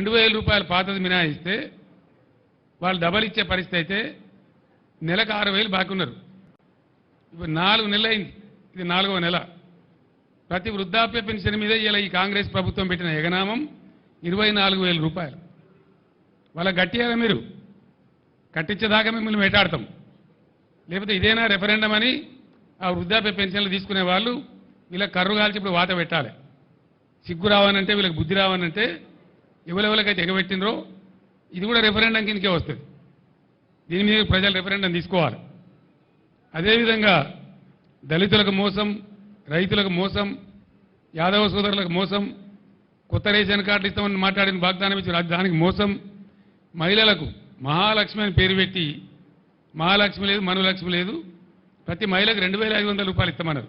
2000 రూపాయలు పాతది మినహాయిస్తే వాళ్ళు డబల్ ఇచ్చే పరిస్థితి అయితే నెలకు 6000 బాకీ ఉన్నారు. ఇప్పుడు 4 నెలలు అయింది, ఇది 4వ నెల. ప్రతి వృద్ధాప్య పెన్షన్ మీద ఇలా ఈ కాంగ్రెస్ ప్రభుత్వం పెట్టిన ఎగనామం 24,000 రూపాయలు. వాళ్ళ గట్టిగా మీరు కట్టించేదాకా మిమ్మల్ని వేటాడతాం, లేకపోతే ఇదేనా రెఫరెండం అని ఆ వృద్ధాప్య పెన్షన్లు తీసుకునే వాళ్ళు వీళ్ళకి కర్రు కాల్చి ఇప్పుడు వాత పెట్టాలి. సిగ్గు రావానంటే, వీళ్ళకి బుద్ధి రావానంటే ఎవరెవరికైతే ఎగబెట్టినరో ఇది కూడా రెఫరెండం కిందకే వస్తుంది. దీని మీద ప్రజలు రెఫరెండం తీసుకోవాలి. అదేవిధంగా దళితులకు మోసం, రైతులకు మోసం, యాదవ సోదరులకు మోసం, కొత్త రేషన్ కార్డులు ఇస్తామని మాట్లాడిన వాగ్దానం ఇచ్చిన దానికి మోసం, మహిళలకు మహాలక్ష్మి అని పేరు పెట్టి మహాలక్ష్మి లేదు, మనులక్ష్మి లేదు, ప్రతి మహిళకు 2,500 రూపాయలు ఇస్తామన్నారు.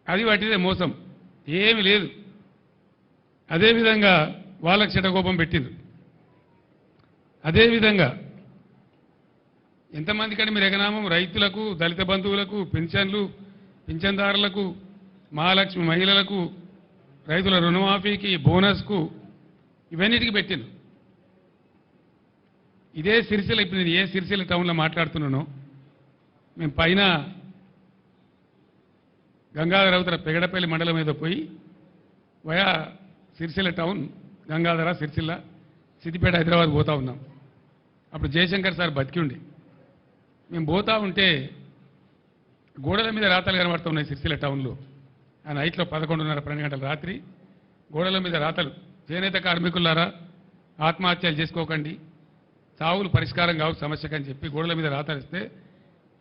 అది వాటిదే మోసం, ఏమి లేదు. అదేవిధంగా వాళ్ళకి చెడకోపం పెట్టింది. అదేవిధంగా ఎంతమంది కంటే మీరు ఎగనామం రైతులకు, దళిత బంధువులకు, పెన్షన్లు, పింఛన్దారులకు, మహాలక్ష్మి మహిళలకు, రైతుల రుణమాఫీకి, బోనస్కు, ఇవన్నిటికీ పెట్టింది. ఇదే సిరిసిల్ల, ఇప్పుడు నేను ఏ సిరిసిల్ల టౌన్లో మాట్లాడుతున్నానో, మేము పైన గంగాధర అవతల పెగడపల్లి మండలం మీద పోయి వయా సిరిసిల్ల టౌన్, గంగాధర, సిరిసిల్ల, సిద్దిపేట, హైదరాబాద్ పోతా ఉన్నాం. అప్పుడు జయశంకర్ సార్ బతికి ఉండి మేము పోతా ఉంటే గోడల మీద రాతలు కనబడుతూ ఉన్నాయి సిరిసిల్ల టౌన్లో. ఆ నైట్లో 11:30-12 గంటల రాత్రి గోడల మీద రాతలు, చేనేత కార్మికులారా ఆత్మహత్యలు చేసుకోకండి, చావులు పరిష్కారం కావు సమస్యకని చెప్పి గోడల మీద రాతలు ఇస్తే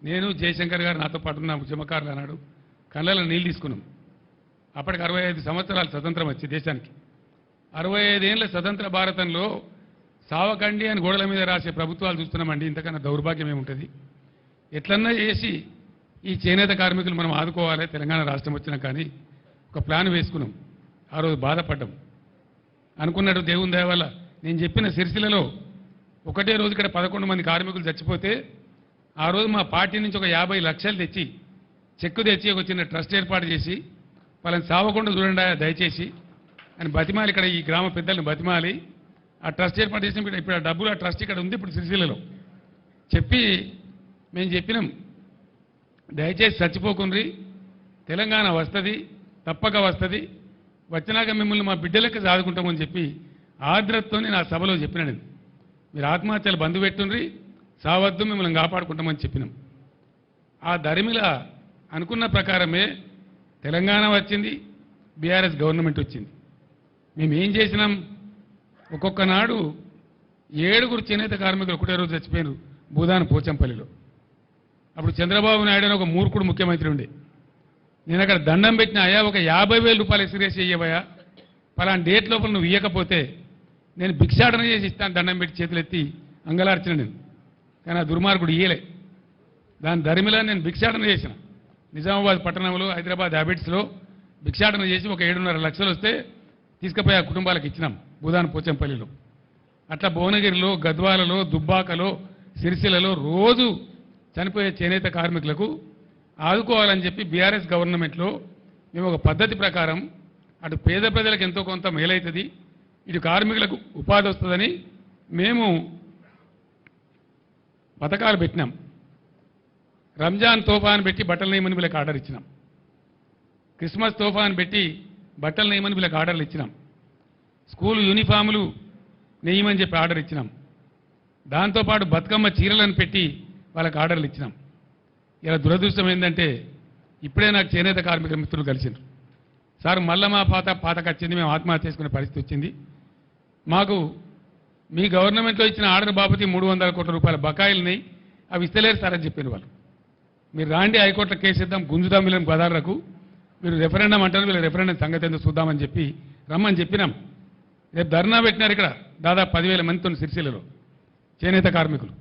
నేను, జయశంకర్ గారు నాతో పాటు ఉన్న ఉద్యమకారులు అన్నాడు, కళ్ళలో నీళ్ళు తీసుకున్నాం. అప్పటికి 65 సంవత్సరాలు స్వతంత్రం వచ్చి దేశానికి. 65 ఏళ్ల స్వతంత్ర భారతంలో సావకండి అని గోడల మీద రాసే ప్రభుత్వాలు చూస్తున్నామండి. ఇంతకన్నా దౌర్భాగ్యం ఏముంటుంది? ఎట్లన్నా చేసి ఈ చేనేత కార్మికులు మనం ఆదుకోవాలి. తెలంగాణ రాష్ట్రం వచ్చినా కానీ ఒక ప్లాన్ వేసుకున్నాం. ఆ రోజు బాధపడ్డాం. అనుకున్నట్టు దేవుని దయ వల్ల నేను చెప్పిన సిరిసిల్లలో ఒకటే రోజు ఇక్కడ 11 మంది కార్మికులు చచ్చిపోతే ఆ రోజు మా పార్టీ నుంచి ఒక 50 లక్షలు తెచ్చి, చెక్కు తెచ్చి ఒక చిన్న ట్రస్ట్ ఏర్పాటు చేసి వాళ్ళని సావకుండా చూడండి దయచేసి అని బతిమాలి, ఇక్కడ ఈ గ్రామ పెద్దల్ని బతిమాలి ఆ ట్రస్ట్ ఏర్పాటు చేసి ఇప్పుడు ఆ డబ్బులు ఆ ట్రస్ట్ ఇక్కడ ఉంది ఇప్పుడు సిరిసిల్లలో చెప్పి మేము చెప్పినాం, దయచేసి చచ్చిపోకుండ్రి, తెలంగాణ వస్తుంది, తప్పక వస్తుంది, వచ్చినాక మిమ్మల్ని మా బిడ్డలకి సాదుకుంటామని చెప్పి ఆర్ద్రతతో నేను ఆ సభలో చెప్పినాను. మీరు ఆత్మహత్యలు బంధు పెట్టుండ్రి, సావద్దు, మిమ్మల్ని కాపాడుకుంటామని చెప్పినాం. ఆ దరిమిల అనుకున్న ప్రకారమే తెలంగాణ వచ్చింది, బీఆర్ఎస్ గవర్నమెంట్ వచ్చింది. మేము ఏం చేసినాం? ఒక్కొక్క నాడు 7 చేనేత కార్మికులు ఒకటే రోజు చచ్చిపోయారు భూదాన్ పోచంపల్లిలో. అప్పుడు చంద్రబాబు నాయుడు అని ఒక మూర్ఖుడు ముఖ్యమంత్రి ఉండే. నేను అక్కడ దండం పెట్టిన, అయ్యా ఒక 50,000 రూపాయలు ఎక్స్గ్రేస్ చేయవయ్యా, పలానా డేట్ లోపల నువ్వు ఇవ్వకపోతే నేను భిక్షాటన చేసి ఇస్తాను, దండం పెట్టి చేతులు ఎత్తి అంగలార్చిన నేను. కానీ ఆ దుర్మార్గుడు ఇయ్యలే. దాని దరిమిలా నేను భిక్షాటన చేసిన. నిజామాబాద్ పట్టణంలో, హైదరాబాద్ హ్యాబిట్స్లో భిక్షాటన చేసి ఒక 7.5 లక్షలు వస్తే తీసుకుపోయి ఆ కుటుంబాలకు ఇచ్చినాం భూదాన్ పోచంపల్లిలో. అట్లా భువనగిరిలో, గద్వాలలో, దుబ్బాకలో, సిరిసిల్లలో రోజు చనిపోయే చేనేత కార్మికులకు ఆదుకోవాలని చెప్పి బీఆర్ఎస్ గవర్నమెంట్లో మేము ఒక పద్ధతి ప్రకారం అటు పేద ప్రజలకు ఎంతో కొంత మేలవుతుంది, ఇటు కార్మికులకు ఉపాధి వస్తుందని మేము పథకాలు పెట్టినాం. రంజాన్ తోఫాను పెట్టి బట్టలు నేయమని వీళ్ళకి ఆర్డర్ ఇచ్చినాం. క్రిస్మస్ తోఫాను పెట్టి బట్టలు నేయమని వీళ్ళకి ఆర్డర్లు ఇచ్చినాం. స్కూల్ యూనిఫాములు నేయమని చెప్పి ఆర్డర్ ఇచ్చినాం. దాంతోపాటు బతుకమ్మ చీరలను పెట్టి వాళ్ళకి ఆర్డర్లు ఇచ్చినాం. ఇలా దురదృష్టం ఏంటంటే ఇప్పుడే నాకు చేనేత కార్మిక మిత్రులు కలిసిండ్రు. సార్ మళ్ళా మా పాతకు వచ్చింది, మేము ఆత్మహత్య చేసుకునే పరిస్థితి వచ్చింది, మాకు మీ గవర్నమెంట్లో ఇచ్చిన ఆర్డర్ బాబతి 300 కోట్ల రూపాయల బకాయిలని అవి ఇస్తలేరు సార్ అని చెప్పారు వాళ్ళు. మీరు రాండి, హైకోర్టులో కేసు ఇద్దాం, గుంజుదాం వీళ్ళని గదాలకు, మీరు రెఫరెండం అంటారు, వీళ్ళ రెఫరెండం సంగతి ఎందుకు చూద్దామని చెప్పి రమ్మని చెప్పినాం. రేపు ధర్నా పెట్టినారు ఇక్కడ దాదాపు 10,000 మందితో సిరిసిల్లలో చేనేత కార్మికులు.